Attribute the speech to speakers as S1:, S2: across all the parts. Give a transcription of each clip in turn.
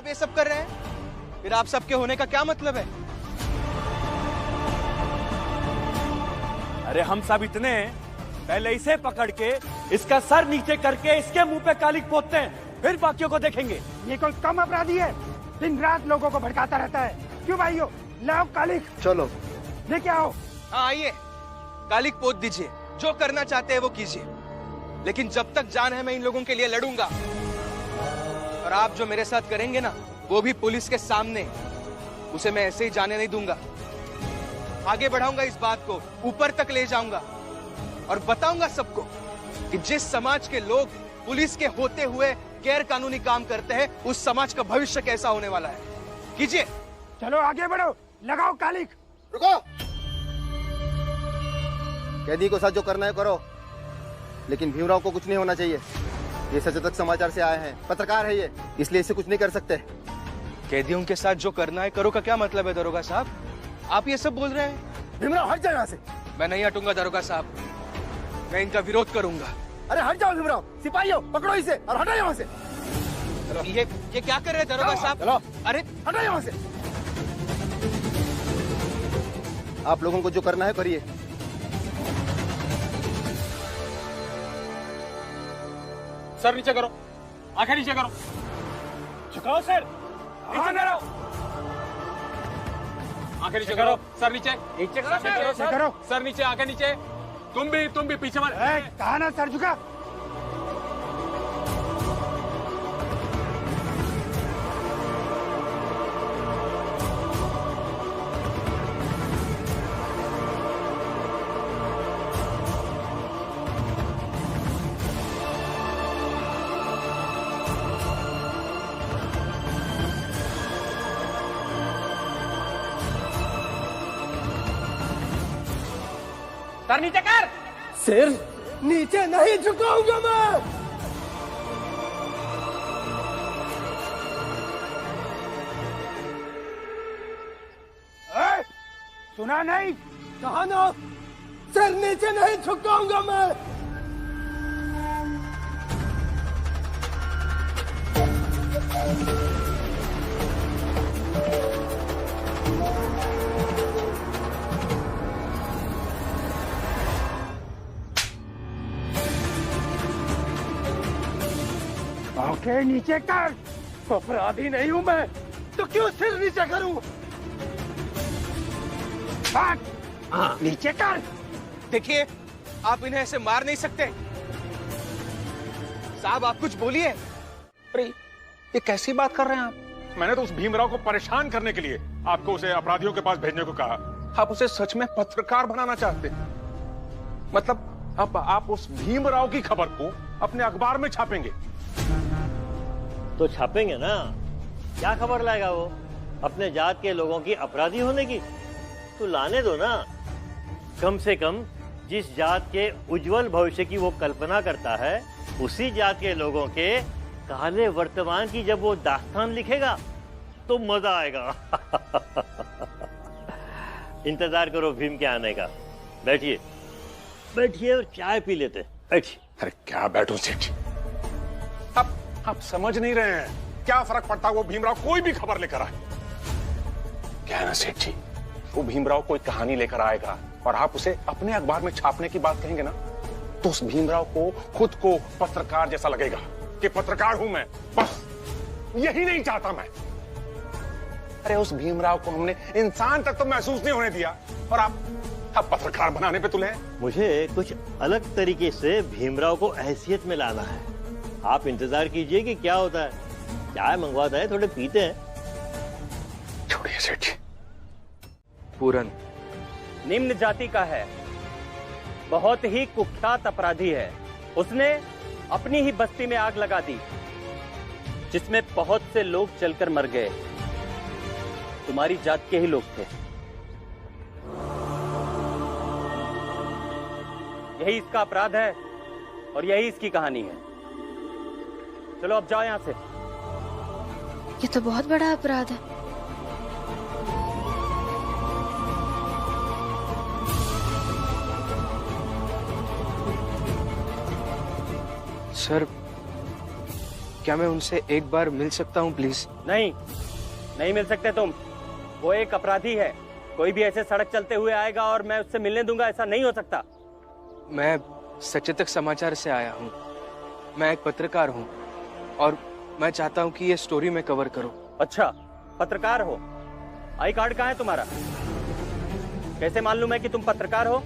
S1: ये सब कर रहे हैं? फिर आप सबके होने का क्या मतलब है?
S2: अरे हम सब इतने हैं, पहले इसे पकड़ के इसका सर नीचे करके इसके मुंह पे कालिक पोतते हैं, फिर बाकियों को देखेंगे।
S3: ये कोई कम अपराधी है? दिन रात लोगों को भड़काता रहता है। क्यों भाइयों, लाओ कालिक।
S4: चलो
S3: लेके आओ।
S1: हाँ आइए, कालिक पोत दीजिए, जो करना चाहते हैं वो कीजिए, लेकिन जब तक जान है मैं इन लोगों के लिए लड़ूंगा। और आप जो मेरे साथ करेंगे ना, वो भी पुलिस के सामने, उसे मैं ऐसे ही जाने नहीं दूंगा। आगे बढ़ाऊंगा इस बात को, ऊपर तक ले जाऊंगा और बताऊंगा सबको कि जिस समाज के लोग पुलिस के होते हुए गैर कानूनी काम करते हैं, उस समाज का भविष्य कैसा होने वाला है। कीजिए।
S3: चलो आगे बढ़ो, लगाओ कालिक।
S4: रुको, कैदी को साथ जो करना है करो, लेकिन भीमराव को कुछ नहीं होना चाहिए। ये सचेतक समाचार से आए हैं, पत्रकार है ये, इसलिए इसे कुछ नहीं कर सकते।
S1: कैदियों के साथ जो करना है करो का क्या मतलब है दरोगा साहब? आप ये सब बोल रहे हैं?
S4: भीमराव हट जाओ यहाँ से।
S1: मैं नहीं हटूंगा दरोगा साहब, मैं इनका विरोध करूंगा।
S4: अरे हट जाओ भीमराव, सिपाहियों पकड़ो इसे और हटाओ यहाँ से।
S1: ये क्या कर रहे हैं दरोगा साहब?
S4: चलो
S1: अरे
S4: हटाओ यहाँ से। आप लोगों को जो करना है करिए।
S2: सर नीचे करो, आंखें नीचे करो, झुकाओ सर, नीचे करो, आंखें नीचे करो, सर नीचे, नीचे करो सर,
S3: करो।
S2: सर नीचे, आंखें नीचे, तुम भी पीछे मत।
S3: कहा ना सर झुका।
S2: सर नीचे कर।
S4: सिर नीचे नहीं झुकाऊंगा मैं।
S3: सुना नहीं?
S4: कहा ना, सिर नीचे नहीं झुकाऊंगा मैं।
S3: आंखें नीचे कर।
S4: अपराधी नहीं हूं मैं, तो क्यों सिर नीचे करूं?
S3: बात नीचे कर।
S1: देखिए, आप इन्हें ऐसे मार नहीं सकते साहब, आप कुछ बोलिए।
S2: अरे ये कैसी बात कर रहे हैं आप? मैंने तो उस भीमराव को परेशान करने के लिए आपको उसे अपराधियों के पास भेजने को कहा। आप उसे सच में पत्रकार बनाना चाहते, मतलब आप उस भीमराव की खबर को अपने अखबार में छापेंगे?
S5: तो छापेंगे ना, क्या खबर लाएगा वो अपने जात के लोगों की अपराधी होने की? तो लाने दो ना। कम से कम जिस जात के उज्जवल भविष्य की वो कल्पना करता है, उसी जात के लोगों के काले वर्तमान की जब वो दास्तान लिखेगा तो मजा आएगा। इंतजार करो भीम के आने का। बैठिए बैठिए और चाय पी लेते। बैठिए।
S2: अरे क्या बैठो सेठ जी, आप समझ नहीं रहे हैं, क्या फर्क पड़ता वो भीमराव कोई भी खबर लेकर आए। क्या है ना सेठ जी, वो भीमराव कोई कहानी लेकर आएगा और आप उसे अपने अखबार में छापने की बात कहेंगे ना, तो उस भीमराव को खुद को पत्रकार जैसा लगेगा कि पत्रकार हूं मैं। बस यही नहीं चाहता मैं। अरे उस भीमराव को हमने इंसान तक तो महसूस नहीं होने दिया, और आप पत्रकार बनाने पे तुले हैं।
S5: मुझे कुछ अलग तरीके से भीमराव को हैसियत में लाना है। आप इंतजार कीजिए कि क्या होता है। चाय मंगवाता है, थोड़े पीते हैं।
S2: छोड़िए सेठ जी।
S1: पूरन
S6: निम्न जाति का है, बहुत ही कुख्यात अपराधी है। उसने अपनी ही बस्ती में आग लगा दी, जिसमें बहुत से लोग जलकर मर गए। तुम्हारी जात के ही लोग थे। यही इसका अपराध है और यही इसकी कहानी है। चलो अब जाओ यहां से।
S7: ये तो बहुत बड़ा अपराध है।
S1: सर, क्या मैं उनसे एक बार मिल सकता हूँ प्लीज?
S6: नहीं, नहीं मिल सकते तुम। वो एक अपराधी है। कोई भी ऐसे सड़क चलते हुए आएगा और मैं उससे मिलने दूंगा, ऐसा नहीं हो सकता।
S1: मैं सचेतक समाचार से आया हूँ। मैं एक पत्रकार हूँ और मैं चाहता हूँ कि ये स्टोरी में कवर करूँ।
S6: अच्छा, पत्रकार हो? आई कार्ड कहाँ है तुम्हारा? कैसे मालूम है कि तुम पत्रकार हो?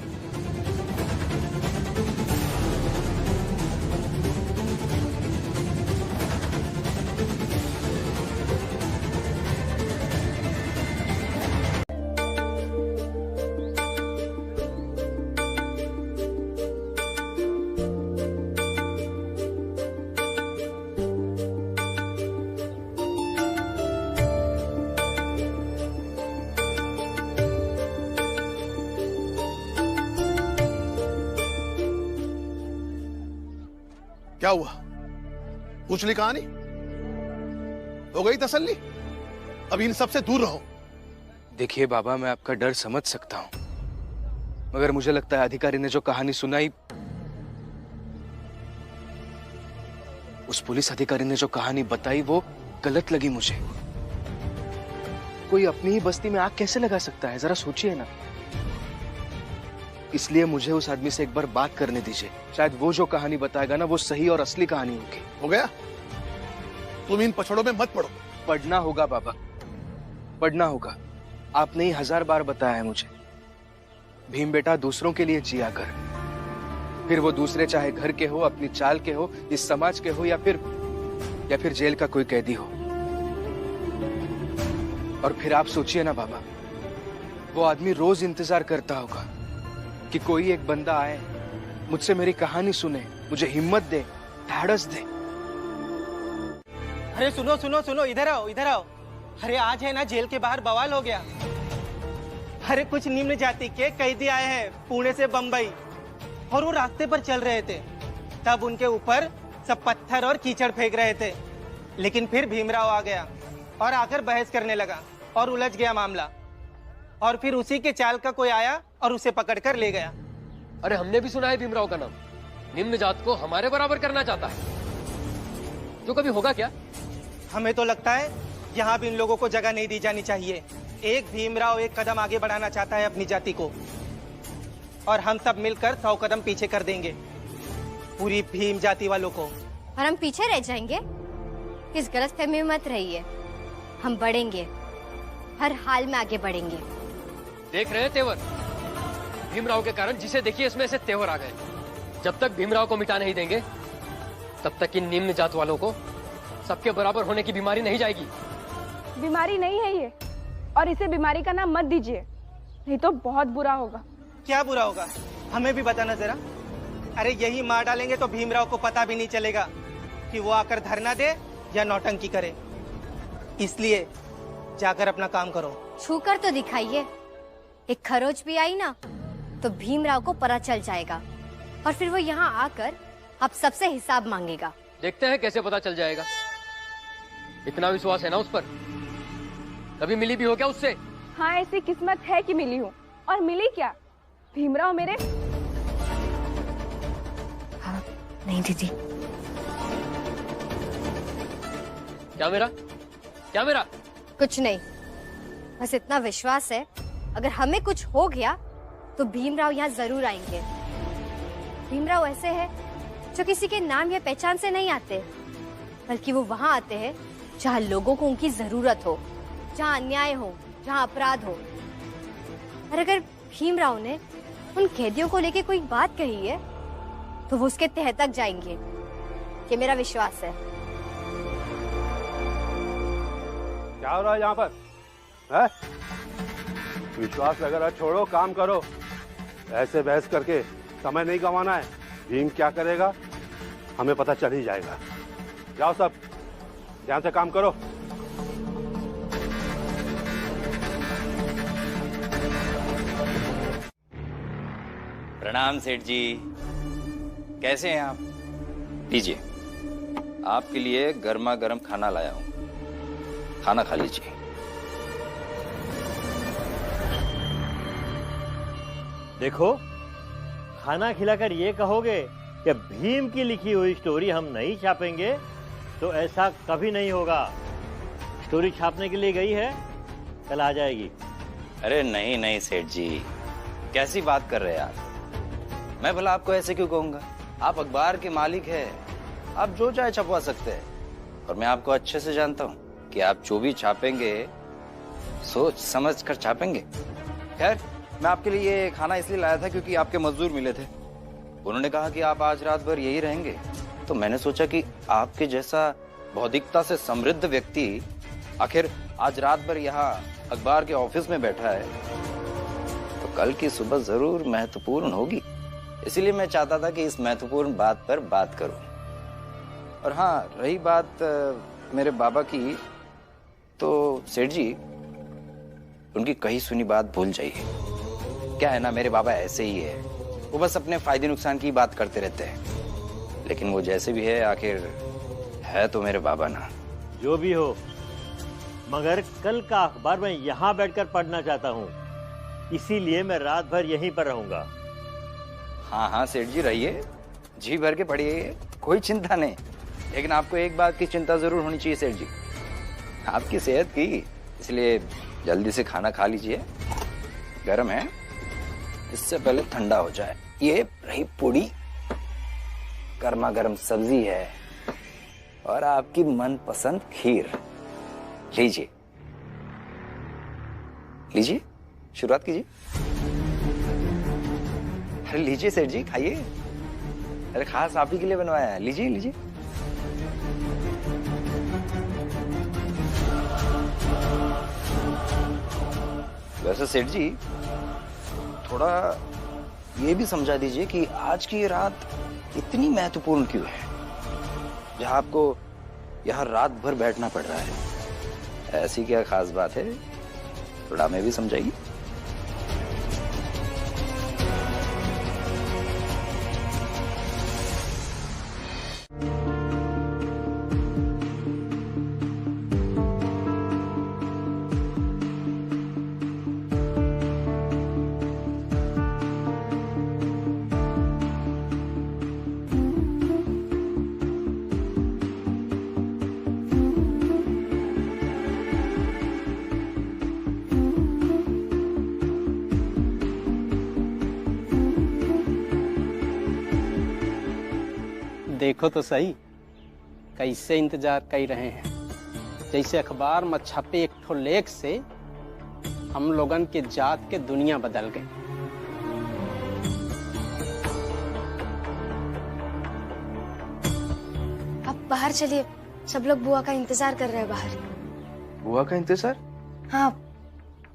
S8: क्या हुआ? पूछ ली कहानी? हो गई तसल्ली? अब इन सबसे दूर रहो।
S1: देखिए बाबा, मैं आपका डर समझ सकता हूँ, मगर मुझे लगता है अधिकारी ने जो कहानी सुनाई, उस पुलिस अधिकारी ने जो कहानी बताई वो गलत लगी मुझे। कोई अपनी ही बस्ती में आग कैसे लगा सकता है? जरा सोचिए ना। इसलिए मुझे उस आदमी से एक बार बात करने दीजिए। शायद वो जो कहानी बताएगा ना, वो सही और असली कहानी होगी।
S8: हो गया? तुम इन पछड़ों में मत पड़ो।
S1: पढ़ना होगा बाबा, पढ़ना होगा। आपने ही 1000 बार बताया है मुझे, भीम बेटा दूसरों के लिए जिया कर। फिर वो दूसरे चाहे घर के हो, अपनी चाल के हो, इस समाज के हो, या फिर जेल का कोई कैदी हो। और फिर आप सोचिए ना बाबा, वो आदमी रोज इंतजार करता होगा कि कोई एक बंदा आए, मुझसे मेरी कहानी सुने, मुझे हिम्मत दे, ढाढ़स दे।
S9: अरे सुनो सुनो सुनो, इधर आओ इधर आओ। अरे आज है ना जेल के बाहर बवाल हो गया। अरे कुछ निम्न जाति के कैदी आए हैं पुणे से बंबई, और वो रास्ते पर चल रहे थे, तब उनके ऊपर सब पत्थर और कीचड़ फेंक रहे थे। लेकिन फिर भीमराव आ गया और आकर बहस करने लगा और उलझ गया मामला। और फिर उसी के चाल का कोई आया और उसे पकड़कर ले गया।
S10: अरे हमने भी सुना है भीमराव का नाम। निम्न जात को हमारे बराबर करना चाहता है, जो कभी होगा क्या?
S9: हमें तो लगता है यहाँ भी इन लोगों को जगह नहीं दी जानी चाहिए। एक भीमराव एक कदम आगे बढ़ाना चाहता है अपनी जाति को, और हम सब मिलकर 100 कदम पीछे कर देंगे पूरी भीम जाति वालों को।
S7: और हम पीछे रह जाएंगे? इस गलतफहमी में मत रहिए, हम बढ़ेंगे, हर हाल में आगे बढ़ेंगे।
S10: देख रहे हैं तेवर? भीमराव के कारण जिसे देखिए इसमें से तेवर आ गए। जब तक भीमराव को मिटा नहीं देंगे, तब तक इन निम्न जात वालों को सबके बराबर होने की बीमारी नहीं जाएगी।
S11: बीमारी नहीं है ये, और इसे बीमारी का नाम मत दीजिए, नहीं तो बहुत बुरा होगा।
S9: क्या बुरा होगा? हमें भी बताना जरा। अरे यही मार डालेंगे तो भीमराव को पता भी नहीं चलेगा कि वो आकर धरना दे या नौटंकी करे। इसलिए जाकर अपना काम करो।
S7: छूकर तो दिखाइए। एक खरोच भी आई ना तो भीमराव को पता चल जाएगा, और फिर वो यहाँ आकर आप सबसे हिसाब मांगेगा।
S10: देखते हैं कैसे पता चल जाएगा। इतना विश्वास है ना उस पर? कभी मिली भी हो क्या उससे?
S11: हाँ, ऐसी किस्मत है कि मिली हूँ। और मिली क्या? भीमराव मेरे।
S7: हाँ, नहीं दीदी।
S10: क्या मेरा? क्या मेरा?
S7: कुछ नहीं, बस इतना विश्वास है, अगर हमें कुछ हो गया तो भीमराव यहाँ जरूर आएंगे। भीमराव ऐसे है जो किसी के नाम या पहचान से नहीं आते, बल्कि वो वहाँ आते हैं जहाँ लोगों को उनकी जरूरत हो, जहाँ अन्याय हो, जहाँ अपराध हो। और अगर भीमराव ने उन कैदियों को लेके कोई बात कही है तो वो उसके तह तक जाएंगे, ये मेरा विश्वास है।
S12: क्या हो रहा है यहाँ पर? है? विश्वास वगैरह छोड़ो, काम करो। ऐसे बहस करके समय नहीं गंवाना है। भीम क्या करेगा हमें पता चल ही जाएगा। जाओ सब, ध्यान से काम करो।
S13: प्रणाम सेठ जी, कैसे हैं आप? लीजिए, आपके लिए गर्मा गर्म खाना लाया हूं, खाना खा लीजिए।
S5: देखो, खाना खिलाकर ये कहोगे कि भीम की लिखी हुई स्टोरी हम नहीं छापेंगे, तो ऐसा कभी नहीं होगा। स्टोरी छापने के लिए गई है, कल आ जाएगी।
S13: अरे नहीं नहीं सेठ जी, कैसी बात कर रहे हैं आप? मैं भला आपको ऐसे क्यों कहूंगा? आप अखबार के मालिक हैं, आप जो चाहे छपवा सकते हैं। और मैं आपको अच्छे से जानता हूँ कि आप जो भी छापेंगे सोच समझ कर छापेंगे। खैर, मैं आपके लिए ये खाना इसलिए लाया था क्योंकि आपके मजदूर मिले थे। उन्होंने कहा कि आप आज रात भर यही रहेंगे, तो मैंने सोचा कि आपके जैसा बौद्धिकता से समृद्ध व्यक्ति आखिर आज रात भर यहाँ अखबार के ऑफिस में बैठा है, तो कल की सुबह जरूर महत्वपूर्ण होगी। इसीलिए मैं चाहता था कि इस महत्वपूर्ण बात पर बात करूं। और हाँ, रही बात मेरे बाबा की, तो सेठ जी उनकी कही सुनी बात भूल जाइए। क्या है ना, मेरे बाबा ऐसे ही है, वो बस अपने फायदे नुकसान की बात करते रहते हैं। लेकिन वो जैसे भी है, आखिर है तो मेरे बाबा ना।
S5: जो भी हो, मगर कल का अखबार मैं यहाँ बैठकर पढ़ना चाहता हूँ, इसीलिए मैं रात भर यहीं पर रहूंगा।
S13: हाँ हाँ सेठ जी, रहिए, जी भर के पढ़िए, कोई चिंता नहीं। लेकिन आपको एक बात की चिंता जरूर होनी चाहिए सेठ जी, आपकी सेहत की। इसलिए जल्दी से खाना खा लीजिए, गर्म है, इससे पहले ठंडा हो जाए। ये रही पूड़ी, गर्मा गर्म सब्जी है और आपकी मनपसंद खीर। लीजिए लीजिए, शुरुआत कीजिए। अरे लीजिए सेठ जी, खाइए। अरे खास आप ही के लिए बनवाया है, लीजिए लीजिए। वैसे सेठ जी, थोड़ा ये भी समझा दीजिए कि आज की ये रात इतनी महत्वपूर्ण क्यों है, जहां आपको यहाँ रात भर बैठना पड़ रहा है। ऐसी क्या खास बात है, थोड़ा हमें भी समझाइए।
S9: देखो तो सही, कैसे इंतजार कर रहे हैं। जैसे अखबार में छपे एक ठो लेख से हम लोगन के जात के दुनिया बदल गई।
S7: अब बाहर चलिए, सब लोग बुआ का इंतजार कर रहे हैं बाहर।
S1: बुआ का इंतजार?
S7: हाँ,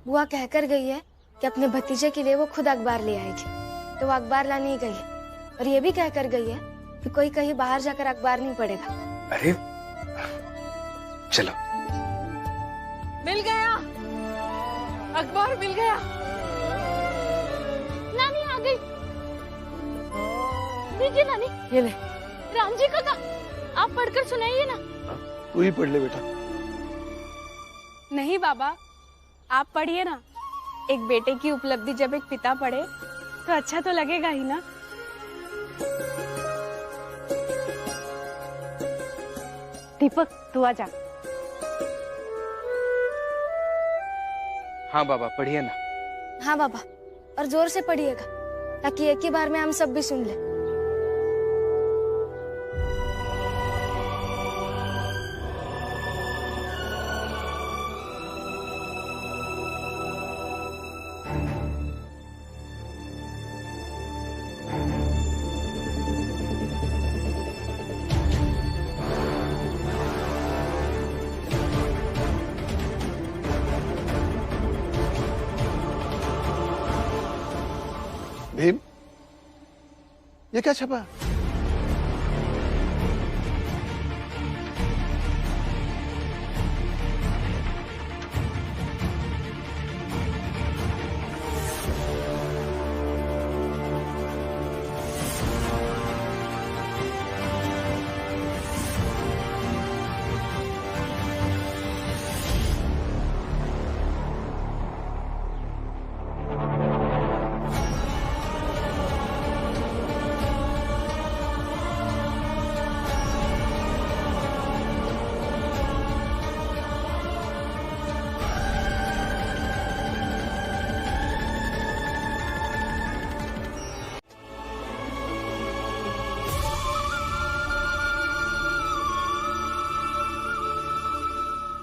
S7: बुआ कहकर गई है कि अपने भतीजे के लिए वो खुद अखबार ले आएगी, तो वो अखबार लाने ही गई है। और ये भी कहकर गई है कि कोई कहीं बाहर जाकर अखबार नहीं पढ़ेगा।
S1: अरे चलो।
S14: मिल गया, अखबार मिल गया। नानी आ गई। देखिए नानी, ये ले। राम जी का आप पढ़कर सुनाइए ना।
S8: तू ही पढ़ ले बेटा।
S11: नहीं बाबा, आप पढ़िए ना। एक बेटे की उपलब्धि जब एक पिता पढ़े तो अच्छा तो लगेगा ही ना। दीपक, तू आजा।
S1: हाँ बाबा, पढ़िए ना।
S7: हाँ बाबा, और जोर से पढ़िएगा ताकि एक ही बार में हम सब भी सुन ले।
S8: भीम, ये क्या छपा?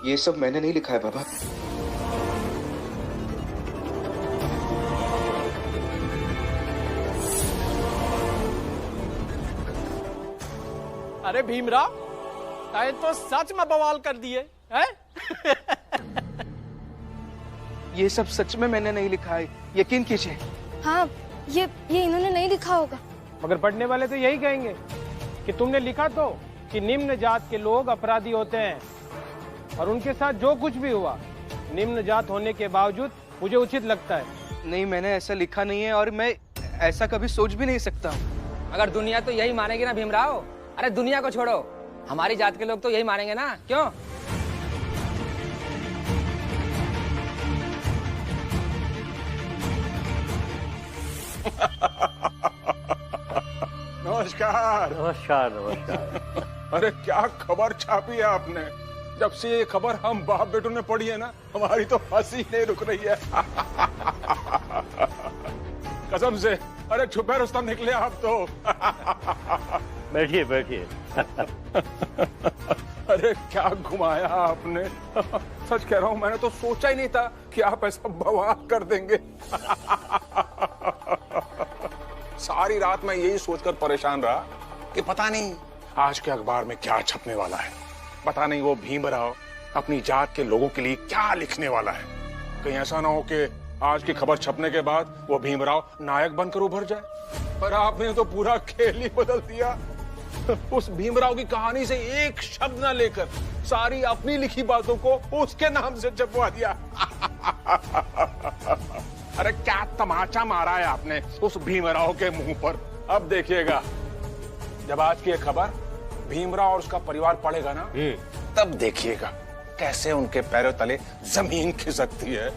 S1: ये सब मैंने नहीं लिखा है बाबा।
S15: अरे भीमराव, ताए तो सच में बवाल कर दिए हैं?
S1: ये सब सच में मैंने नहीं लिखा है, यकीन कीजिए।
S7: हाँ, ये इन्होंने नहीं लिखा होगा।
S15: मगर पढ़ने वाले तो यही कहेंगे कि तुमने लिखा तो कि निम्न जात के लोग अपराधी होते हैं, और उनके साथ जो कुछ भी हुआ निम्न जात होने के बावजूद मुझे उचित लगता है।
S1: नहीं, मैंने ऐसा लिखा नहीं है और मैं ऐसा कभी सोच भी नहीं सकता।
S16: अगर दुनिया तो यही मानेगी ना भीमराव, अरे दुनिया को छोड़ो, हमारी जात के लोग तो यही मानेंगे ना, क्यों?
S2: नमस्कार।
S5: नमस्कार नमस्कार।
S2: अरे क्या खबर छापी है आपने? जब से ये खबर हम बाप बेटों ने पढ़ी है ना, हमारी तो हंसी नहीं रुक रही है। कसम से, अरे छुपे रुस्तम निकले आप तो।
S5: बैठिए बैठिए।
S2: अरे क्या घुमाया आपने। सच कह रहा हूं, मैंने तो सोचा ही नहीं था कि आप ऐसा बवाल कर देंगे। सारी रात मैं यही सोचकर परेशान रहा कि पता नहीं आज के अखबार में क्या छपने वाला है। पता नहीं वो भीमराव अपनी जात के लोगों के लिए क्या लिखने वाला है। कहीं ऐसा ना हो कि आज की खबर छपने के बाद वो भीमराव नायक बनकर उभर जाए। पर आपने तो पूरा खेल ही बदल दिया। उस भीमराव की कहानी से एक शब्द ना लेकर सारी अपनी लिखी बातों को उसके नाम से छपवा दिया। अरे क्या तमाचा मारा है आपने उस भीमराव के मुंह पर। अब देखिएगा, जब आज की खबर भीमराव और उसका परिवार पढ़ेगा ना, तब देखिएगा कैसे उनके पैरों तले जमीन खिसकती है।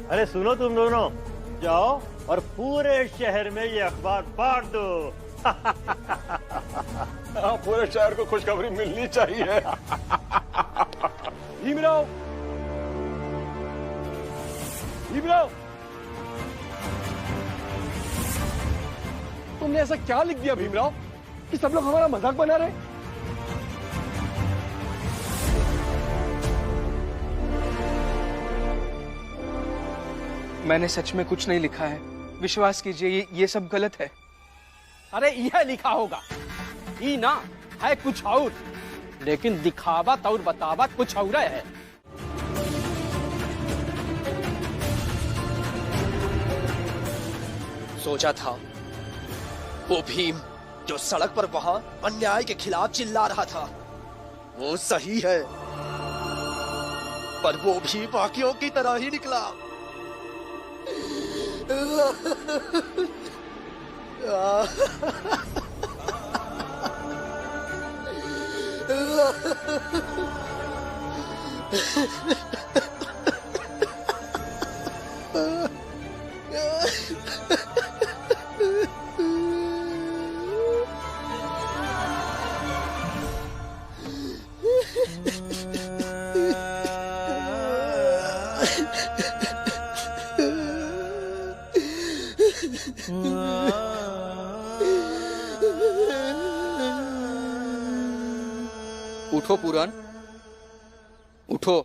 S5: अरे सुनो तुम दोनों, जाओ और पूरे शहर में ये अखबार बांट दो।
S2: पूरे शहर को खुशखबरी मिलनी चाहिए।
S15: भीमराव, भीमराव, तुमने ऐसा क्या लिख दिया भीमराव कि सब लोग हमारा मजाक बना रहे?
S1: मैंने सच में कुछ नहीं लिखा है, विश्वास कीजिए, ये सब गलत है।
S15: अरे यह लिखा होगा, ये ना है कुछ और, लेकिन दिखावत और बतावत कुछ और है।
S17: सोचा था वो भीम जो सड़क पर वहां अन्याय के खिलाफ चिल्ला रहा था वो सही है, पर वो भी बाकियों की तरह ही निकला।
S1: उठो पूरन, उठो।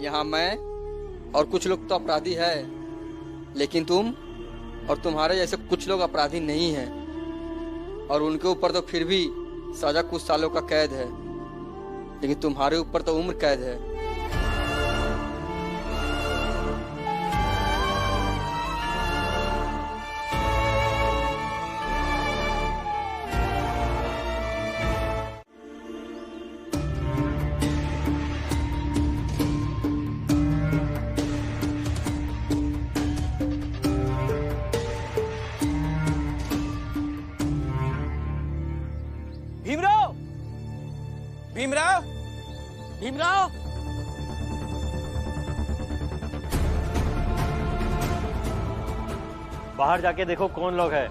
S1: यहाँ मैं और कुछ लोग तो अपराधी है, लेकिन तुम और तुम्हारे जैसे कुछ लोग अपराधी नहीं हैं, और उनके ऊपर तो फिर भी सजा कुछ सालों का कैद है, लेकिन तुम्हारे ऊपर तो उम्र कैद है।
S15: भीमराव, भीमराव, भीमराव,
S5: बाहर जाके देखो कौन लोग हैं,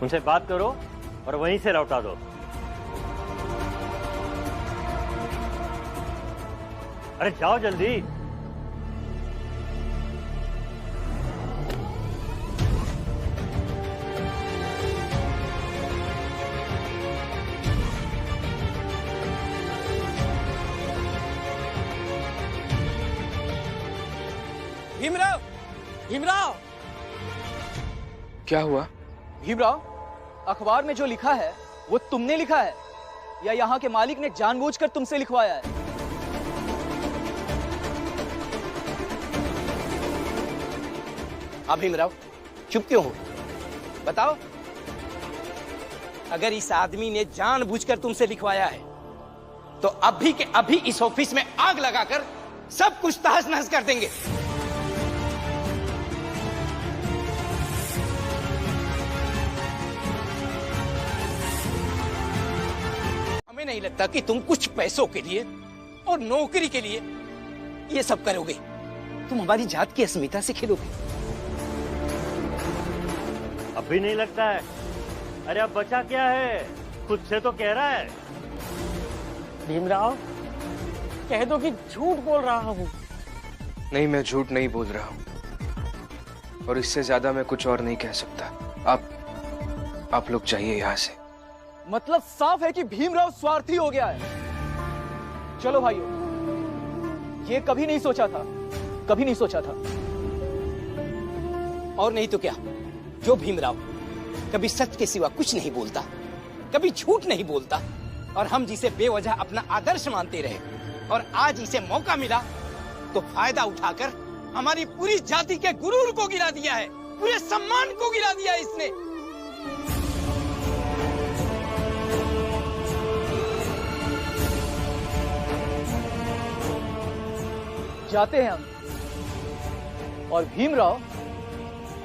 S5: उनसे बात करो और वहीं से लौटा दो। अरे जाओ जल्दी।
S10: भीमराव!
S1: क्या हुआ?
S18: भीमराव, अखबार में जो लिखा है वो तुमने लिखा है या यहाँ के मालिक ने जानबूझकर तुमसे लिखवाया है?
S9: हाँ भीमराव, चुप क्यों हो? बताओ। अगर इस आदमी ने जानबूझकर तुमसे लिखवाया है तो अभी के अभी इस ऑफिस में आग लगाकर सब कुछ तहस नहस कर देंगे। हमें नहीं लगता कि तुम कुछ पैसों के लिए और नौकरी के लिए ये सब करोगे। तुम हमारी जात की अस्मिता से खेलोगे।
S5: अभी नहीं लगता है? अरे अब बचा क्या है? खुद से तो कह रहा है।
S10: भीमराव, कह दो कि झूठ बोल रहा हूँ।
S1: नहीं, मैं झूठ नहीं बोल रहा हूँ और इससे ज्यादा मैं कुछ और नहीं कह सकता। आप लोग जाइए यहाँ से।
S18: मतलब साफ है कि भीमराव स्वार्थी हो गया है। चलो भाइयों, ये कभी नहीं सोचा था, कभी नहीं सोचा था।
S9: और नहीं तो क्या, जो भीमराव कभी सच के सिवा कुछ नहीं बोलता, कभी झूठ नहीं बोलता और हम जिसे बेवजह अपना आदर्श मानते रहे, और आज इसे मौका मिला तो फायदा उठाकर हमारी पूरी जाति के गुरूर को गिरा दिया है, पूरे सम्मान को गिरा दिया है इसने।
S18: जाते हैं हम और भीमराव,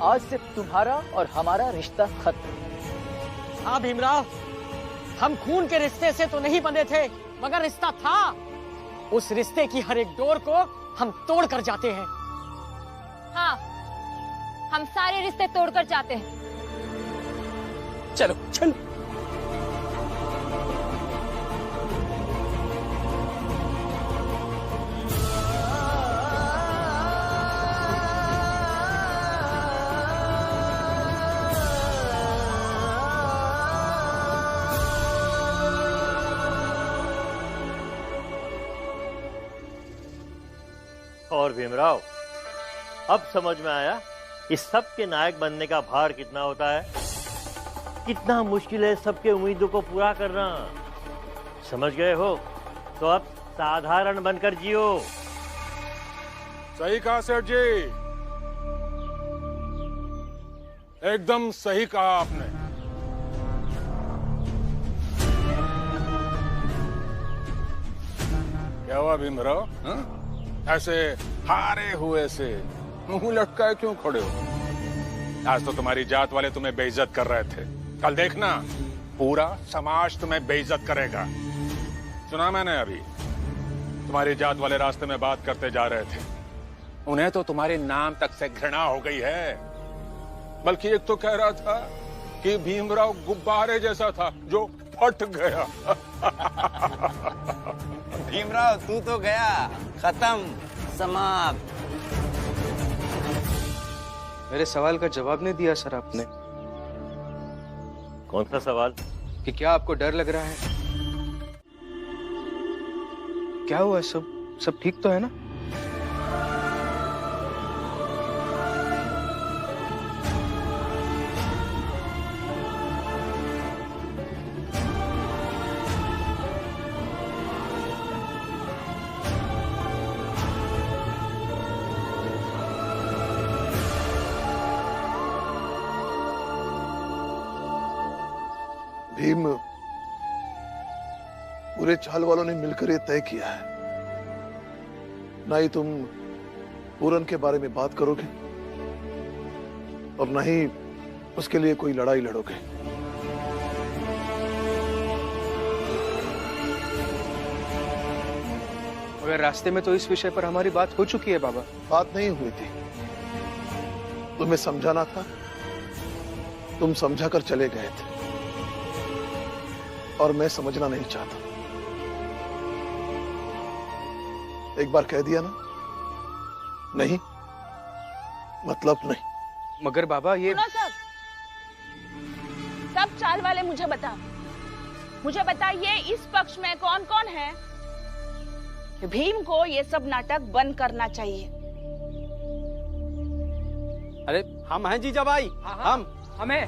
S18: आज से तुम्हारा और हमारा रिश्ता खत्म।
S10: हाँ भीमराव, हम खून के रिश्ते से तो नहीं बंधे थे, मगर रिश्ता था। उस रिश्ते की हर एक डोर को हम तोड़ कर जाते हैं।
S14: हाँ, हम सारे रिश्ते तोड़कर जाते हैं।
S9: चलो चलो।
S5: और भीमराव, अब समझ में आया इस सब के नायक बनने का भार कितना होता है, कितना मुश्किल है सबके उम्मीदों को पूरा करना। समझ गए हो? तो अब साधारण बनकर जियो।
S2: सही कहा सेठ जी, एकदम सही कहा आपने। क्या हुआ भीमराव? ऐसे हारे हुए से मुंह लटकाए क्यों खड़े हो? आज तो तुम्हारी जात वाले तुम्हें बेइज्जत कर रहे थे, कल देखना पूरा समाज तुम्हें बेइज्जत करेगा। सुना मैंने अभी, तुम्हारी जात वाले रास्ते में बात करते जा रहे थे, उन्हें तो तुम्हारे नाम तक से घृणा हो गई है। बल्कि एक तो कह रहा था कि भीमराव गुब्बारे जैसा था जो फट गया।
S13: भीमराव तू तो गया, खत्म, समाप्त।
S1: मेरे सवाल का जवाब नहीं दिया सर आपने।
S5: कौन सा सवाल?
S1: कि क्या आपको डर लग रहा है? क्या हुआ? सब ठीक तो है ना?
S8: भीम, पूरे चाल वालों ने मिलकर ये तय किया है, ना ही तुम पूरन के बारे में बात करोगे और ना ही उसके लिए कोई लड़ाई लड़ोगे।
S1: मगर रास्ते में तो इस विषय पर हमारी बात हो चुकी है बाबा।
S8: बात नहीं हुई थी, तुम्हें समझाना था, तुम समझा कर चले गए थे और मैं समझना नहीं चाहता। एक बार कह दिया ना, नहीं मतलब नहीं।
S1: मगर बाबा ये
S19: सब चाल वाले मुझे बताइए इस पक्ष में कौन कौन है? भीम को ये सब नाटक बंद करना चाहिए।
S6: अरे हम हैं जीजा भाई। हम
S16: हमें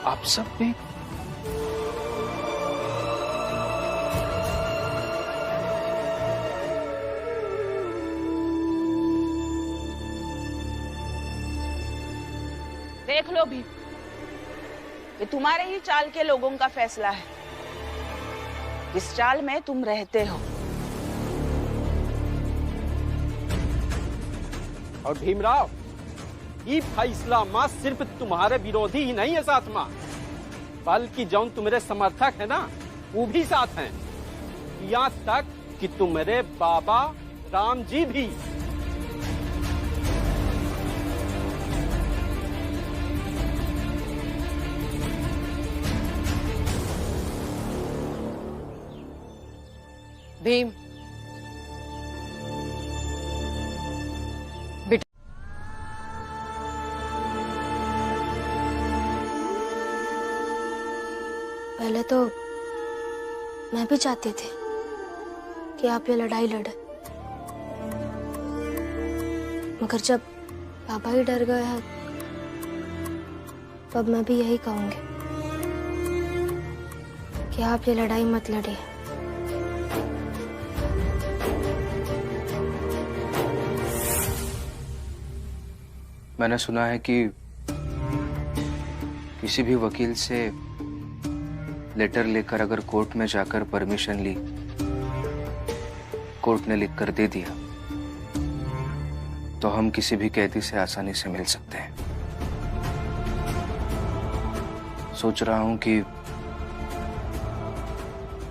S1: आप सब भी
S19: देख लो भी, ये तुम्हारे ही चाल के लोगों का फैसला है। किस चाल में तुम रहते हो।
S6: और भीमराव, ये फैसला मां सिर्फ तुम्हारे विरोधी ही नहीं है साथ में, बल्कि जौन तुम्हारे समर्थक है ना, वो भी साथ हैं। यहाँ तक कि तुम्हारे बाबा राम जी भी।
S14: भीम,
S20: पहले तो मैं भी चाहती थी कि आप ये लड़ाई लड़े, मगर जब पापा ही डर गए हैं तो अब मैं भी यही कहूंगी कि आप ये लड़ाई मत लड़िए।
S1: मैंने सुना है कि किसी भी वकील से लेटर लेकर अगर कोर्ट में जाकर परमिशन ली, कोर्ट ने लिख कर दे दिया, तो हम किसी भी कैदी से आसानी से मिल सकते हैं। सोच रहा हूं कि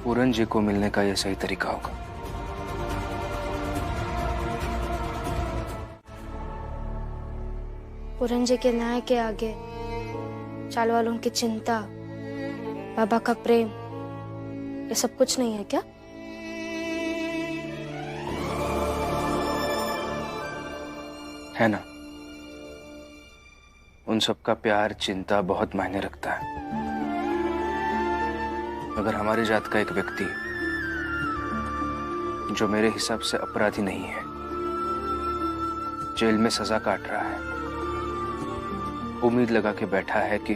S1: पूरन जी को मिलने का यह सही तरीका होगा।
S20: पूरन जी के न्याय के आगे चाल वालों की चिंता, बाबा का प्रेम, ये सब कुछ नहीं है क्या?
S1: है ना। उन सब का प्यार, चिंता बहुत मायने रखता है। अगर हमारी जात का एक व्यक्ति जो मेरे हिसाब से अपराधी नहीं है, जेल में सजा काट रहा है, उम्मीद लगा के बैठा है कि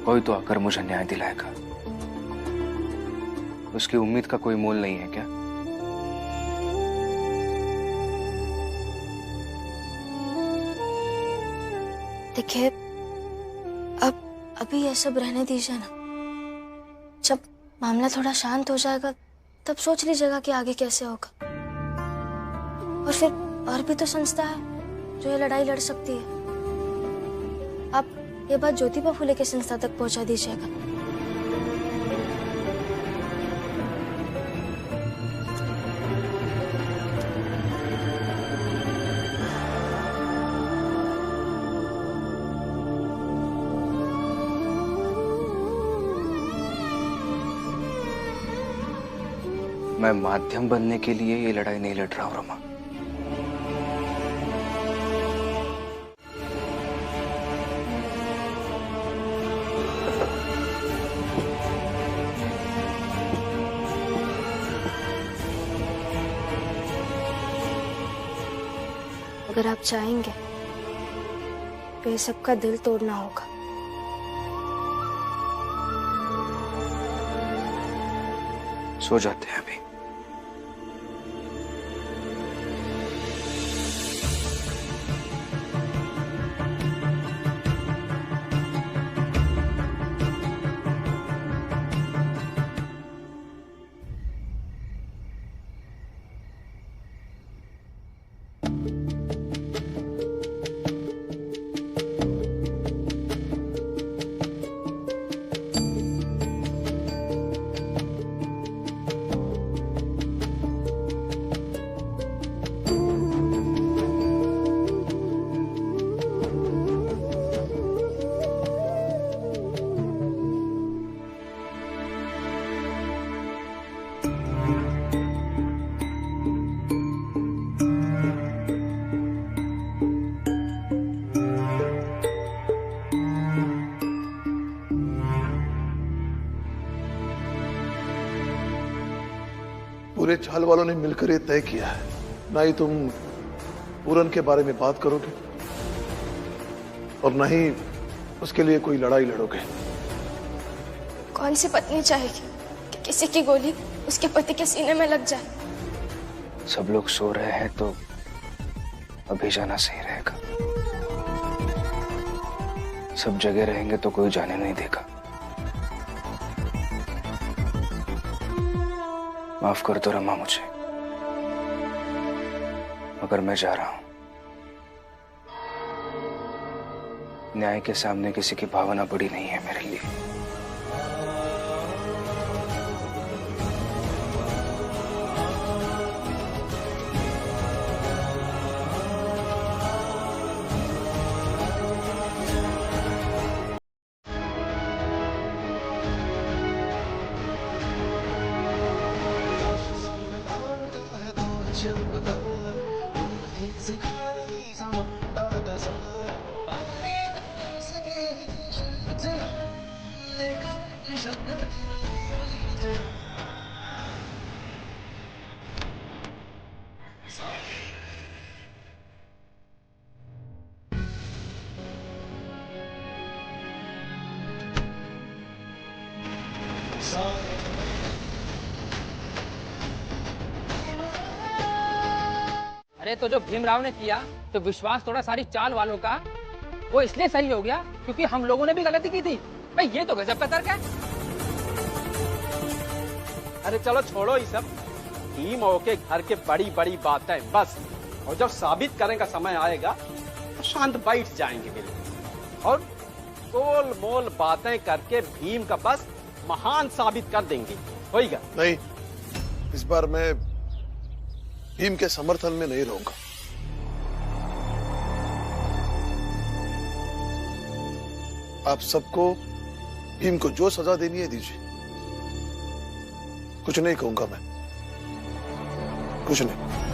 S1: कोई तो आकर मुझे न्याय दिलाएगा, उसकी उम्मीद का कोई मोल नहीं है क्या?
S20: देखिए, अब अभी ये सब रहने दीजिए ना। जब मामला थोड़ा शांत हो जाएगा तब सोच लीजिएगा कि आगे कैसे होगा। और फिर और भी तो संस्था है जो ये लड़ाई लड़ सकती है। आप ये बात ज्योतिबा फुले के संस्था तक पहुंचा दीजिएगा।
S1: मैं माध्यम बनने के लिए ये लड़ाई नहीं लड़ रहा हूं रमा।
S20: अगर आप चाहेंगे तो ये सबका दिल तोड़ना होगा।
S1: सो जाते हैं अभी।
S8: पूरे चाल वालों ने मिलकर ये तय किया है, ना ही तुम पूरन के बारे में बात करोगे और ना ही उसके लिए कोई लड़ाई लड़ोगे।
S20: कौन सी पत्नी चाहेगी कि किसी की गोली उसके पति के सीने में लग जाए?
S21: सब लोग सो रहे हैं तो अभी जाना सही रहेगा। सब जगह रहेंगे तो कोई जाने नहीं देगा। माफ कर दो रमा मुझे, मगर मैं जा रहा हूं। न्याय के सामने किसी की भावना बड़ी नहीं है मेरे लिए।
S16: अरे तो जो भीमराव ने किया तो विश्वास थोड़ा सारी चाल वालों का वो इसलिए सही हो गया क्योंकि हम लोगों ने भी गलती की थी। भाई ये तो गजब का तर्क है।
S6: अरे चलो छोड़ो ये सब, भीम और के घर के बड़ी बड़ी बातें बस, और जब साबित करने का समय आएगा तो शांत बैठ जाएंगे बिल्कुल, और गोल मोल बातें करके भीम का बस महान साबित कर देंगे। होएगा
S8: नहीं, इस बार मैं भीम के समर्थन में नहीं रहूंगा। आप सबको भीम को जो सजा देनी है दीजिए, कुछ नहीं कहूंगा मैं, कुछ नहीं।